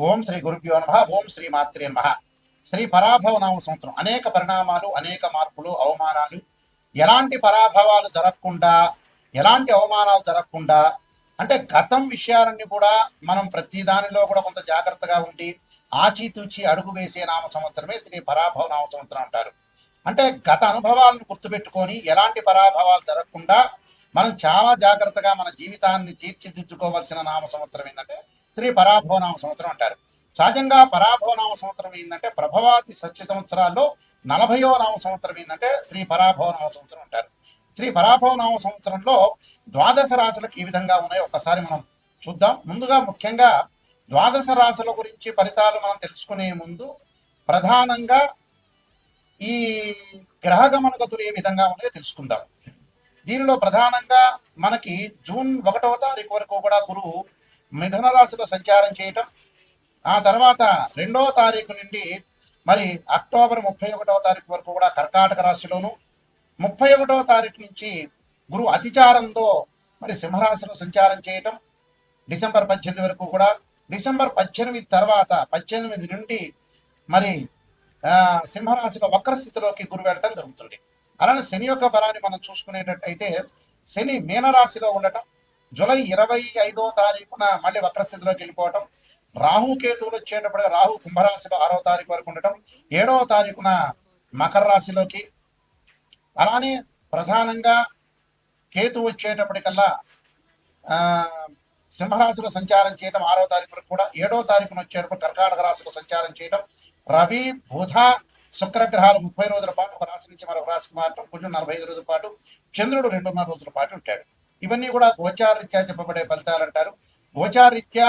ఓం శ్రీ గురుభ్యో నమ. ఓం శ్రీ మాత్రే నమ. శ్రీ పరాభవ నామ సంవత్సరం అనేక పరిణామాలు, అనేక మార్పులు, అవమానాలు, ఎలాంటి పరాభవాలు జరగకుండా, ఎలాంటి అవమానాలు జరగకుండా, అంటే గతం విషయాలన్నీ కూడా మనం ప్రతి దానిలో కూడా కొంత జాగ్రత్తగా ఉండి ఆచితూచి అడుగు వేసే నామ సంవత్సరమే శ్రీ పరాభవ నామ సంవత్సరం అంటారు. అంటే గత అనుభవాలను గుర్తుపెట్టుకొని ఎలాంటి పరాభవాలు జరగకుండా మనం చాలా జాగ్రత్తగా మన జీవితాన్ని తీర్చిదిద్దుకోవాల్సిన నామ సంవత్సరం ఏంటంటే శ్రీ పరాభవనామ సంవత్సరం అంటారు. సహజంగా పరాభవనామ సంవత్సరం ఏంటంటే ప్రభవాతి సత్య సంవత్సరాల్లో 40వ నామ సంవత్సరం ఏంటంటే శ్రీ పరాభవనామ సంవత్సరం అంటారు. శ్రీ పరాభవనామ సంవత్సరంలో ద్వాదశ రాశులకు ఈ విధంగా ఉన్నాయో ఒక్కసారి మనం చూద్దాం. ముందుగా ముఖ్యంగా ద్వాదశ రాశుల గురించి ఫలితాలు మనం తెలుసుకునే ముందు ప్రధానంగా ఈ గ్రహగమన గతులు ఏ విధంగా ఉన్నాయో తెలుసుకుందాం. దీనిలో ప్రధానంగా మనకి జూన్ 1వ తారీఖు వరకు కూడా గురువు మిథున రాశిలో సంచారం చేయటం, ఆ తర్వాత 2వ తారీఖు నుండి మరి అక్టోబర్ 31వ తారీఖు వరకు కూడా కర్కాటక రాశిలోను, 31వ తారీఖు నుంచి గురువు అతిచారంతో మరి సింహరాశిలో సంచారం చేయటం, డిసెంబర్ 18 వరకు కూడా. డిసెంబర్ 18 తర్వాత 18 నుండి మరి సింహరాశిలో వక్రస్థితిలోకి గురువు వెళ్ళటం జరుగుతుంది. అలానే శని యొక్క బలాన్ని మనం చూసుకునేటట్టయితే శని మీనరాశిలో ఉండటం, జూలై 25వ తారీఖున మళ్ళీ వక్రస్థితిలోకి వెళ్ళిపోవటం, రాహుకేతువులు వచ్చేటప్పటికి రాహు కుంభరాశిలో 6వ తారీఖు వరకు ఉండటం, 7వ తారీఖున మకర రాశిలోకి, అలానే ప్రధానంగా కేతు వచ్చేటప్పటికల్లా సింహరాశిలో సంచారం చేయడం 6వ తారీఖు వరకు కూడా, 7వ తారీఖున వచ్చేటప్పుడు కర్కాటక రాశిలో సంచారం చేయడం, రవి బుధ శుక్రగ్రహాలు 30 రోజుల పాటు ఒక రాశి నుంచి మరొక రాశికి మారటం, కొంచెం 45 రోజుల పాటు, చంద్రుడు 2.5 రోజుల పాటు ఉంటాడు. ఇవన్నీ కూడా గోచారరీత్యా చెప్పబడే ఫలితాలు అంటారు. గోచారరీత్యా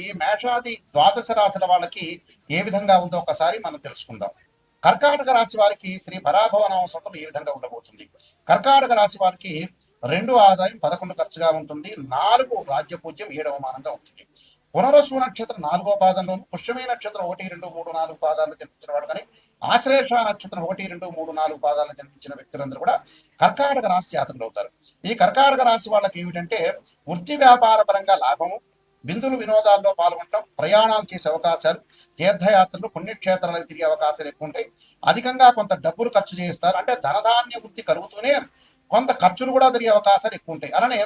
ఈ మేషాది ద్వాదశ రాశుల వాళ్ళకి ఏ విధంగా ఉందో ఒకసారి మనం తెలుసుకుందాం. కర్కాటక రాశి వారికి శ్రీ పరాభవనామ సంవత్సరం ఏ విధంగా ఉండబోతుంది. కర్కాటక రాశి వారికి 2 ఆదాయం 11 ఖర్చుగా ఉంటుంది, 4 రాజ్యపూజ్యం 7వ మానంగా ఉంటుంది. పునరసు నక్షత్రం 4వ పాదంలోను, పుష్యమి నక్షత్రం 1, 2, 3, 4 పాదాలు జన్మించిన వాడు కానీ, ఆశ్లేష నక్షత్రం 1, 2, 3, 4 పాదాలు జన్మించిన వ్యక్తులందరూ కూడా కర్కాటక రాశి జాతకులు అవుతారు. ఈ కర్కాటక రాశి వాళ్ళకి ఏమిటంటే వృత్తి వ్యాపార పరంగా లాభము, బిందులు వినోదాల్లో పాల్గొనడం, ప్రయాణాలు చేసే అవకాశాలు, తీర్థయాత్రలు, పుణ్యక్షేత్రాలకు తిరిగే అవకాశాలు ఎక్కువ ఉంటాయి. అధికంగా కొంత డబ్బులు ఖర్చు చేస్తారు. అంటే ధనధాన్య వృత్తి కలుగుతూనే కొంత ఖర్చులు కూడా జరిగే అవకాశాలు ఎక్కువ ఉంటాయి. అలానే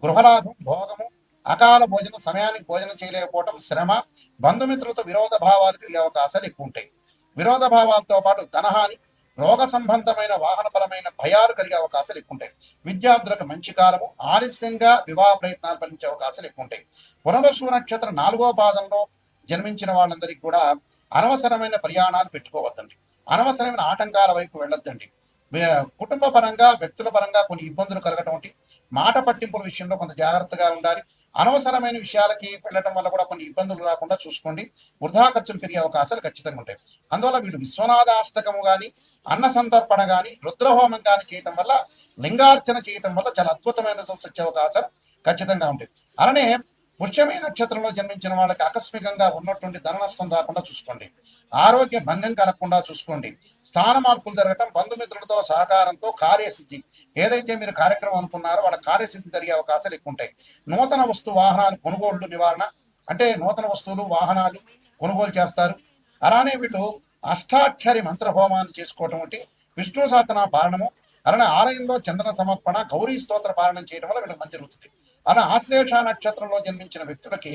గృహలాభం, భోగము, అకాల భోజనం, సమయానికి భోజనం చేయలేకపోవడం, శ్రమ, బంధుమిత్రులతో విరోధ భావాలు కలిగే అవకాశాలు ఎక్కువ ఉంటాయి. విరోధ భావాలతో పాటు ధనహాని, రోగ సంబంధమైన వాహనపరమైన భయాలు కలిగే అవకాశాలు ఎక్కువ ఉంటాయి. విద్యార్థులకు మంచి కాలము, ఆలస్యంగా వివాహ ప్రయత్నాలు ఫలించే అవకాశాలు ఎక్కువ ఉంటాయి. పునరసు నక్షత్రం 4వ పాదంలో జన్మించిన వాళ్ళందరికీ కూడా అనవసరమైన ప్రయాణాలు పెట్టుకోవద్దండి, అనవసరమైన ఆటంకాల వైపు వెళ్ళొద్దండి. కుటుంబ పరంగా, వ్యక్తుల పరంగా కొన్ని ఇబ్బందులు కలగటం, మాట పట్టింపుల విషయంలో కొంత జాగ్రత్తగా ఉండాలి. అనవసరమైన విషయాలకి వెళ్ళటం వల్ల కూడా కొన్ని ఇబ్బందులు రాకుండా చూసుకోండి. వృధా ఖర్చులు పెరిగే అవకాశాలు ఖచ్చితంగా ఉంటాయి. అందువల్ల వీళ్ళు విశ్వనాథాష్టకము కానీ, అన్న సంతర్పణ కానీ, రుద్రహోమం కానీ చేయటం వల్ల, లింగార్చన చేయటం వల్ల చాలా అద్భుతమైన రిజల్ట్స్ వచ్చే అవకాశాలు ఖచ్చితంగా ఉంటాయి. అలానే పుష్యమి నక్షత్రంలో జన్మించిన వాళ్ళకి ఆకస్మికంగా ఉన్నటువంటి ధన నష్టం రాకుండా చూసుకోండి. ఆరోగ్య భంగం కలగకుండా చూసుకోండి. స్థాన మార్పులు జరగటం, బంధుమిత్రులతో సహకారంతో కార్యసిద్ధి, ఏదైతే మీరు కార్యక్రమం అనుకున్నారో వాళ్ళ కార్యసిద్ధి జరిగే అవకాశాలు ఎక్కువ ఉంటాయి. నూతన వస్తు వాహనాలు కొనుగోళ్లు నివారణ, అంటే నూతన వస్తువులు వాహనాలు కొనుగోలు చేస్తారు. అలానే వీళ్ళు అష్టాక్షరి మంత్ర హోమాన్ని చేసుకోవటం, విష్ణు సహస్రనామ పారణము, అలానే ఆలయంలో చందన సమర్పణ, గౌరీ స్తోత్ర పాలనం చేయడం వల్ల వీళ్ళకి మంచి జరుగుతుంది. అలా ఆశ్లేష నక్షత్రంలో జన్మించిన వ్యక్తులకి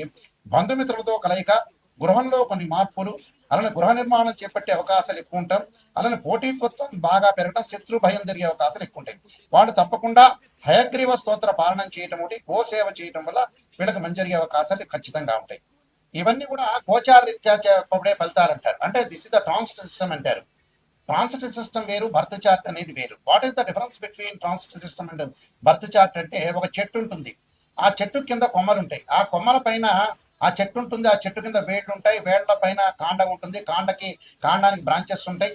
బంధుమిత్రులతో కలయిక, గృహంలో కొన్ని మార్పులు, అలానే గృహ నిర్మాణం చేపట్టే అవకాశాలు ఎక్కువ ఉంటాం. అలానే పోటీతత్వం బాగా పెరగడం, శత్రు భయం జరిగే అవకాశాలు ఎక్కువ ఉంటాయి. వాళ్ళు తప్పకుండా హయగ్రీవ స్తోత్ర పాలనం చేయటం, గోసేవ చేయటం వల్ల వీళ్ళకి మంచి జరిగే అవకాశాలు ఖచ్చితంగా ఉంటాయి. ఇవన్నీ కూడా గోచారరీత్యా చెప్పబడే ఫలితాలు అంటారు. అంటే this is the transit system అంటారు. ట్రాన్సిట్ సిస్టమ్ వేరు, బర్త్ చార్ట్ అనేది వేరు. What is the difference between transit system and birth chart అంటే, ఒక చెట్టు ఉంటుంది, ఆ చెట్టు కింద కొమ్మలు ఉంటాయి, ఆ కొమ్మల పైన ఆ చెట్టు ఉంటుంది, ఆ చెట్టు కింద వేళ్ళు ఉంటాయి, వేళ్ల పైన కాండం ఉంటుంది, కాండానికి బ్రాంచెస్ ఉంటాయి.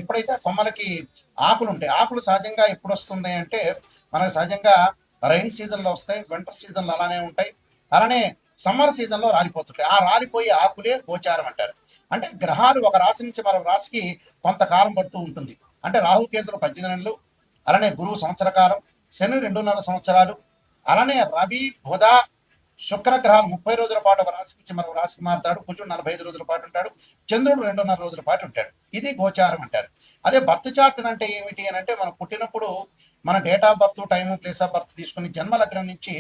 ఎప్పుడైతే కొమ్మలకి ఆకులు ఉంటాయి, ఆకులు సహజంగా ఎప్పుడు వస్తున్నాయి అంటే మనకు సహజంగా రైన్ సీజన్లో వస్తాయి, వింటర్ సీజన్లో అలానే ఉంటాయి, అలానే సమ్మర్ సీజన్లో రాలిపోతుంటాయి. ఆ రాలిపోయే ఆకులే గోచారం అంటారు. అంటే గ్రహాలు ఒక రాశి నుంచి మరొక రాశికి కొంతకాలం పడుతూ ఉంటుంది. అంటే రాహుకేతులు 18 నెలలు, అలానే గురువు సంవత్సర కాలం, శని 2.5 సంవత్సరాలు, అలానే రవి బుధ శుక్రగ్రహాలు 30 రోజుల పాటు ఒక రాశి నుంచి మరొక రాశికి మారుతాడు. కుజుడు 45 రోజుల పాటు ఉంటాడు. చంద్రుడు 2.5 రోజుల పాటు ఉంటాడు. ఇది గోచారం అంటారు. అదే బర్త్ చార్ట్ అంటే ఏమిటి అని అంటే, మనం పుట్టినప్పుడు మన date of birth, time, place of birth తీసుకుని జన్మ లగ్నం నుంచి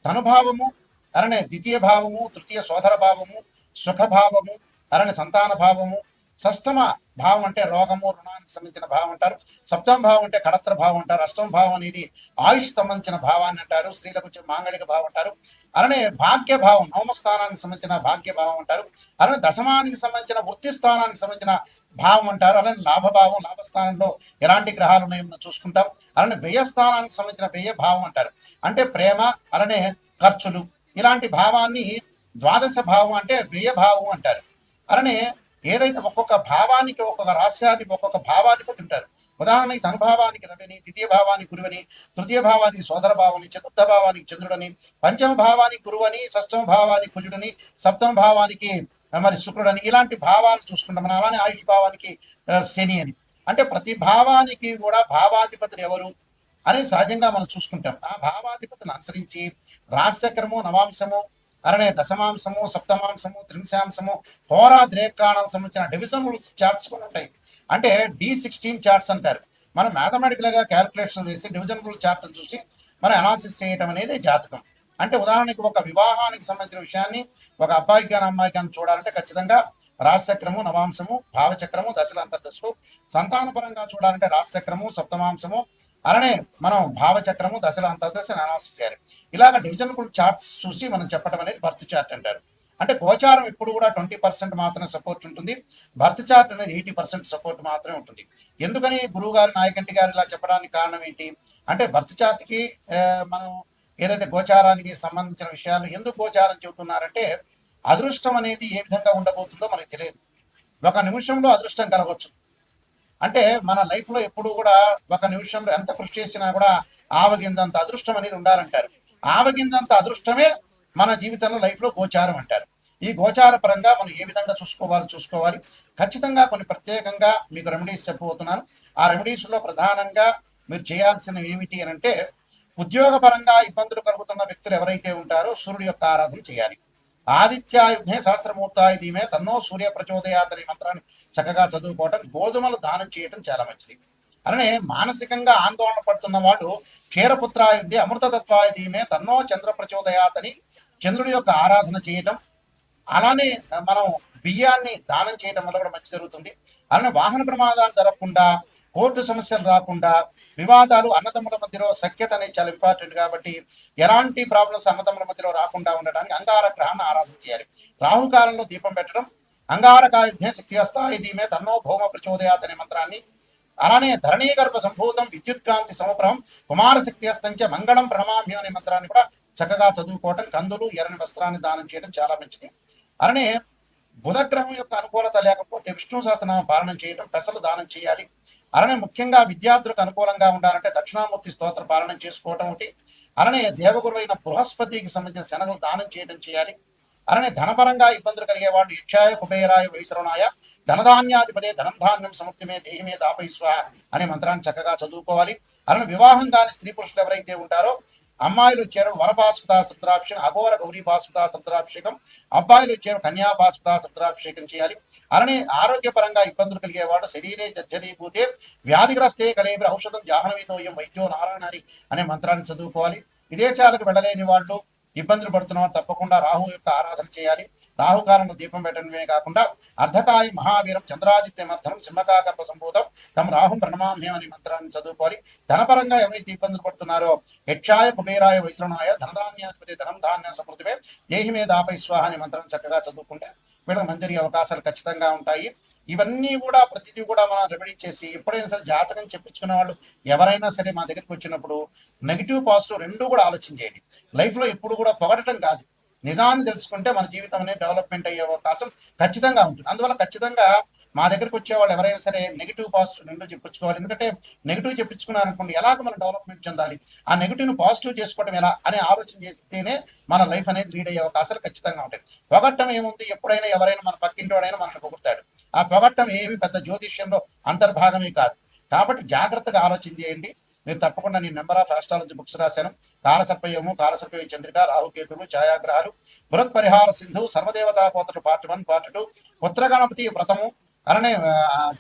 ధనుభావము, అలానే ద్వితీయ భావము, తృతీయ సోదర భావము, సుఖభావము, అలానే సంతాన భావము, షష్టమ భావం అంటే రోగము, రుణానికి సంబంధించిన భావం అంటారు. సప్తమ భావం అంటే కడత్ర భావం అంటారు. అష్టమ భావం అనేది ఆయుష్ సంబంధించిన భావాన్ని అంటారు. స్త్రీలకు వచ్చే మాంగళిక భావం అంటారు. అలానే భాగ్య భావం, నవమ స్థానానికి సంబంధించిన భాగ్య భావం అంటారు. అలానే దశమానికి సంబంధించిన వృత్తి స్థానానికి సంబంధించిన భావం అంటారు. అలానే లాభభావం, లాభస్థానంలో ఎలాంటి గ్రహాలు ఉన్నాయో మనం చూసుకుంటాం. అలానే వ్యయ స్థానానికి సంబంధించిన వ్యయ భావం అంటారు. అంటే ప్రేమ, అలానే ఖర్చులు, ఇలాంటి భావాన్ని ద్వాదశ భావం అంటే వ్యయ భావం అంటారు. అలానే ఏదైతే ఒక్కొక్క భావానికి, ఒక్కొక్క రాస్యానికి ఒక్కొక్క భావాధిపతి ఉంటారు. ఉదాహరణకి ధనుభావానికి రవిని, ద్వితీయ భావానికి గురువని, తృతీయ భావానికి సోదర భావని, చతుర్థ భావానికి చంద్రుడని, పంచమ భావానికి గురువని, షష్టమ భావానికి కుజుడని, సప్తమ భావానికి మరి శుక్రుడని, ఇలాంటి భావాలు చూసుకుంటాం మనం. అలానే ఆయుష్ భావానికి శని అని. అంటే ప్రతి భావానికి కూడా భావాధిపతులు ఎవరు అనేది సహజంగా మనం చూసుకుంటాం. ఆ భావాధిపతులను అనుసరించి రాశిచక్రము, నవాంశము, అలానే దశమాంశము, సప్తమాంశము, త్రింశాంశము, హోరా ద్రేకాణం సంబంధించిన డివిజన్ రూల్స్ చార్ట్స్ కూడా ఉంటాయి. అంటే D16 చార్ట్స్ అంటారు. మనం మ్యాథమెటికల్ గా క్యాలిక్యులేషన్ వేసి డివిజన్ రూల్ చార్ట్ చూసి మనం అనాలిసిస్ చేయడం అనేది జాతకం. అంటే ఉదాహరణకి ఒక వివాహానికి సంబంధించిన విషయాన్ని ఒక అబ్బాయికి కానీ అమ్మాయికి కానీ చూడాలంటే ఖచ్చితంగా రాశిచక్రము, నవాంశము, భావచక్రము, దశల అంతర్దశలు. సంతానపరంగా చూడాలంటే రాశిచక్రము, సప్తమాంశము, అలానే మనం భావచక్రము, దశల అంతర్దశను అనాలిసిస్ చేయాలి. ఇలాగ డివిజన్ చార్ట్స్ చూసి మనం చెప్పడం అనేది బర్త్ చార్ట్ అంటారు. అంటే గోచారం ఎప్పుడు కూడా 20% మాత్రమే సపోర్ట్ ఉంటుంది. బర్త్ చార్ట్ అనేది 80% సపోర్ట్ మాత్రమే ఉంటుంది. ఎందుకని గురువు గారు, నాయకంటి గారు ఇలా చెప్పడానికి కారణం ఏంటి అంటే, బర్త్ చార్ట్ కి మనం ఏదైతే గోచారానికి సంబంధించిన విషయాలు ఎందుకు గోచారం చెబుతున్నారంటే, అదృష్టం అనేది ఏ విధంగా ఉండబోతుందో మనకు తెలియదు. ఒక నిమిషంలో అదృష్టం కలగవచ్చు. అంటే మన లైఫ్ లో ఎప్పుడు కూడా ఒక నిమిషంలో ఎంత కృషి చేసినా కూడా ఆవగిందంత అదృష్టం అనేది ఉండాలంటారు. ఆవగిందంత అదృష్టమే మన జీవితంలో లైఫ్ లో గోచారం అంటారు. ఈ గోచార పరంగా మనం ఏ విధంగా చూసుకోవాలి. ఖచ్చితంగా కొన్ని ప్రత్యేకంగా మీకు రెమెడీస్ చెప్పబోతున్నాను. ఆ రెమెడీస్ లో ప్రధానంగా మీరు చేయాల్సినవి ఏమిటి అని అంటే, ఉద్యోగపరంగా ఇబ్బందులు కలుగుతున్న వ్యక్తులు ఎవరైతే ఉంటారో సూర్యుడి యొక్క ఆరాధన చేయాలి. ఆదిత్యాయుధే సహస్రమూర్తాయ ధీమే తన్నో సూర్య ప్రచోదయాత్ అనే మంత్రాన్ని చక్కగా చదువుకోవటం, గోధుమలు దానం చేయటం చాలా మంచిది. అలానే మానసికంగా ఆందోళన పడుతున్న వాళ్ళు క్షీరపుత్రాయుధి అమృతతత్వాయ ధీమే తన్నో చంద్ర ప్రచోదయాత్ అని చంద్రుడి యొక్క ఆరాధన చేయటం. అలానే మనం బియ్యాన్ని దానం చేయటం వల్ల కూడా మంచి జరుగుతుంది. అలానే వాహన ప్రమాదాలు జరగకుండా, కోర్టు సమస్యలు రాకుండా, వివాదాలు అన్నదమ్ముల మధ్యలో సఖ్యత అనేది చాలా ఇంపార్టెంట్ కాబట్టి ఎలాంటి ప్రాబ్లమ్స్ అన్నదమ్ముల మధ్యలో రాకుండా ఉండడానికి అంగార గ్రహాన్ని ఆరాధన చేయాలి. రాహుకాలంలో దీపం పెట్టడం, అంగారకాయుధ్యం శక్తిహస్తాయ ధీమే తన్నో భౌమ ప్రచోదయాత్ అనే మంత్రాన్ని, అలానే ధరణీగర్భ సంభూతం విద్యుత్ కాంతి సమప్రహం కుమార శక్తిహస్తంచ మంగళం ప్రణమామ్యం అనే మంత్రాన్ని కూడా చక్కగా చదువుకోవటం, కందులు, ఎర్రని వస్త్రాన్ని దానం చేయడం చాలా మంచిది. అలానే బుధగ్రహం యొక్క అనుకూలత లేకపోతే విష్ణు సహస్రనామం పాలన చేయడం, పెసలు దానం చేయాలి. అలానే ముఖ్యంగా విద్యార్థులకు అనుకూలంగా ఉండాలంటే దక్షిణామూర్తి స్తోత్ర పాలన చేసుకోవటం ఒకటి. అలానే దేవగురువైన బృహస్పతికి సంబంధించిన శనగలు దానం చేయడం చేయాలి. అలానే ధనపరంగా ఇబ్బందులు కలిగే వాళ్ళు యక్షాయ కుబేరాయ వైశ్రవణాయ ధనధాన్యాధిపదే ధనం ధాన్యం సముద్యమే దేహిమే దాపయిస్వ అనే మంత్రాన్ని చక్కగా చదువుకోవాలి. అలానే వివాహం కాని స్త్రీ పురుషులు ఎవరైతే ఉంటారో అమ్మాయిలు వచ్చారు వరపాస్పద సప్తాభిషేకం, అఘోర గౌరీ పాస్పద సప్తాభిషేకం, అబ్బాయిలు వచ్చారు కన్యాపాస్పద సప్తాభిషేకం చేయాలి. అలానే ఆరోగ్యపరంగా ఇబ్బందులు కలిగేవాడు శరీరే జర్జరీభూతే వ్యాధిగ్రస్తే కలేబి ఔషధం జాహ్నవీతోయం వైద్యో నారాయణారి అనే మంత్రాన్ని చదువుకోవాలి. విదేశాలకు వెళ్ళలేని వాళ్ళు, ఇబ్బందులు పడుతున్నవారు తప్పకుండా రాహు యొక్క ఆరాధన చేయాలి. రాహుకాలంలో దీపం పెట్టడమే కాకుండా అర్ధకాయ మహావీరం చంద్రాదిత్య మధ్యం సింహకాగర్భ సంభూతం తమ రాహుం ప్రణమామ్యం అనే మంత్రాన్ని చదువుకోవాలి. ధనపరంగా ఎవరైతే ఇబ్బందులు పడుతున్నారో యక్షాయ కుబేరాయ వైశ్రవణాయ ధనధాన్యాధిపతి ధనం ధాన్య సమృద్ధిపై దేహి మీద ఆపై స్వాహ అనే మంత్రాన్ని చక్కగా చదువుకుంటే వీళ్ళకి మంచి అవకాశాలు ఖచ్చితంగా ఉంటాయి. ఇవన్నీ కూడా ప్రతిదీ కూడా మనం రెమెడీ చేసి ఎప్పుడైనా సరే జాతకం చెప్పించుకునే వాళ్ళు ఎవరైనా సరే మా దగ్గరికి వచ్చినప్పుడు నెగిటివ్ పాజిటివ్ రెండు కూడా ఆలోచన చేయండి. లైఫ్ లో ఎప్పుడు కూడా పొగడటం కాదు, నిజాన్ని తెలుసుకుంటే మన జీవితం అనేది డెవలప్మెంట్ అయ్యే అవకాశం ఖచ్చితంగా ఉంటుంది. అందువల్ల ఖచ్చితంగా మా దగ్గరికి వచ్చే వాళ్ళు ఎవరైనా సరే నెగిటివ్ పాజిటివ్ రెండు చెప్పించుకోవాలి. ఎందుకంటే నెగిటివ్ చెప్పించుకున్నారనుకోండి ఎలాగ మనం డెవలప్మెంట్ చెందాలి, ఆ నెగిటివ్ను పాజిటివ్ చేసుకోవడం ఎలా అనే ఆలోచన చేస్తేనే మన లైఫ్ అనేది లీడ్ అయ్యే అవకాశాలు ఖచ్చితంగా ఉంటాయి. పొగట్టం ఏముంది, ఎప్పుడైనా ఎవరైనా మన పక్కింటి వాడైనా మనల్ని పొగుడతాడు. ఆ పొగట్టం ఏమి పెద్ద జ్యోతిష్యంలో అంతర్భాగమే కాదు. కాబట్టి జాగ్రత్తగా ఆలోచన చేయండి. మీరు తప్పకుండా నేను నెంబర్ ఆఫ్ ఆస్ట్రాలజీ బుక్స్ రాశాను, కాలసర్పయోము, కాలసర్పయోగ చంద్రిక, రాహుకేతులు, ఛాయాగ్రహాలు, బృహత్ పరిహార సింధు, సర్వదేవతా కోతలు పార్ట్ 1 పార్ట్ 2, పుత్రగణపతి వ్రతము, అలానే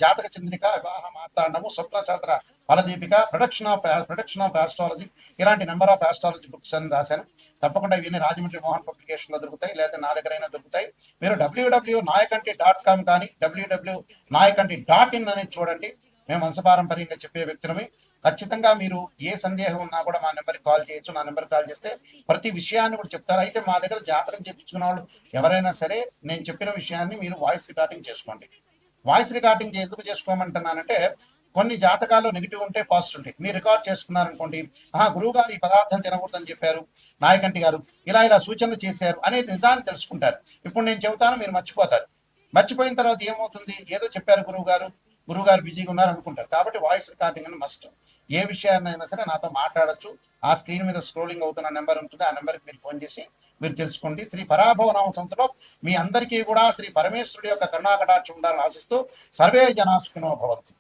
జాతక చంద్రిక, వివాహ మార్తాండము, స్వప్న శాస్త్ర ఫలదీపిక, ప్రొడక్షన్ ఆఫ్ ఆస్ట్రాలజీ, ఇలాంటి నెంబర్ ఆఫ్ ఆస్ట్రాలజీ బుక్స్ అని రాశాను. తప్పకుండా ఇవన్నీ రాజమండ్రి మోహన్ పబ్లికేషన్ లో దొరుకుతాయి, లేదా నా దగ్గరైనా దొరుకుతాయి. మీరు www.nayakanti.com కానీ www.nayakanti.in అనేది చూడండి. మేము వంశపారంపర్యంగా చెప్పే వ్యక్తులమే. ఖచ్చితంగా మీరు ఏ సందేహం ఉన్నా కూడా మా నెంబర్కి కాల్ చేయొచ్చు. నా నెంబర్ కాల్ చేస్తే ప్రతి విషయాన్ని కూడా చెప్తారు. అయితే మా దగ్గర జాతకం చెప్పించుకున్న వాళ్ళు ఎవరైనా సరే నేను చెప్పిన విషయాన్ని మీరు వాయిస్ రికార్డింగ్ చేసుకోండి. వాయిస్ రికార్డింగ్ ఎందుకు చేసుకోమంటున్నానంటే, కొన్ని జాతకాల్లో నెగిటివ్ ఉంటే పాజిటివ్ ఉంటాయి. మీరు రికార్డ్ చేసుకున్నారనుకోండి, గురువు గారు ఈ పదార్థం తినకూడదని చెప్పారు, నాయకంటి గారు ఇలా సూచనలు చేశారు అనేది నిజాన్ని తెలుసుకుంటారు. ఇప్పుడు నేను చెబుతాను, మీరు మర్చిపోతారు. మర్చిపోయిన తర్వాత ఏమవుతుంది, ఏదో చెప్పారు గురువు గారు బిజీగా ఉన్నారు అనుకుంటారు. కాబట్టి వాయిస్ రికార్డింగ్ అని మస్ట్. ఏ విషయాన్నైనా సరే నాతో మాట్లాడచ్చు. ఆ స్క్రీన్ మీద స్క్రోలింగ్ అవుతున్న నెంబర్ ఉంటుంది, ఆ నెంబర్కి మీరు ఫోన్ చేసి మీరు తెలుసుకోండి. శ్రీ పరాభవనామ సంస్థలో మీ అందరికీ కూడా శ్రీ పరమేశ్వరుడి యొక్క కరుణాకటాక్షం ఉండాలని ఆశిస్తూ సర్వే జనా సుఖినో భవంతు.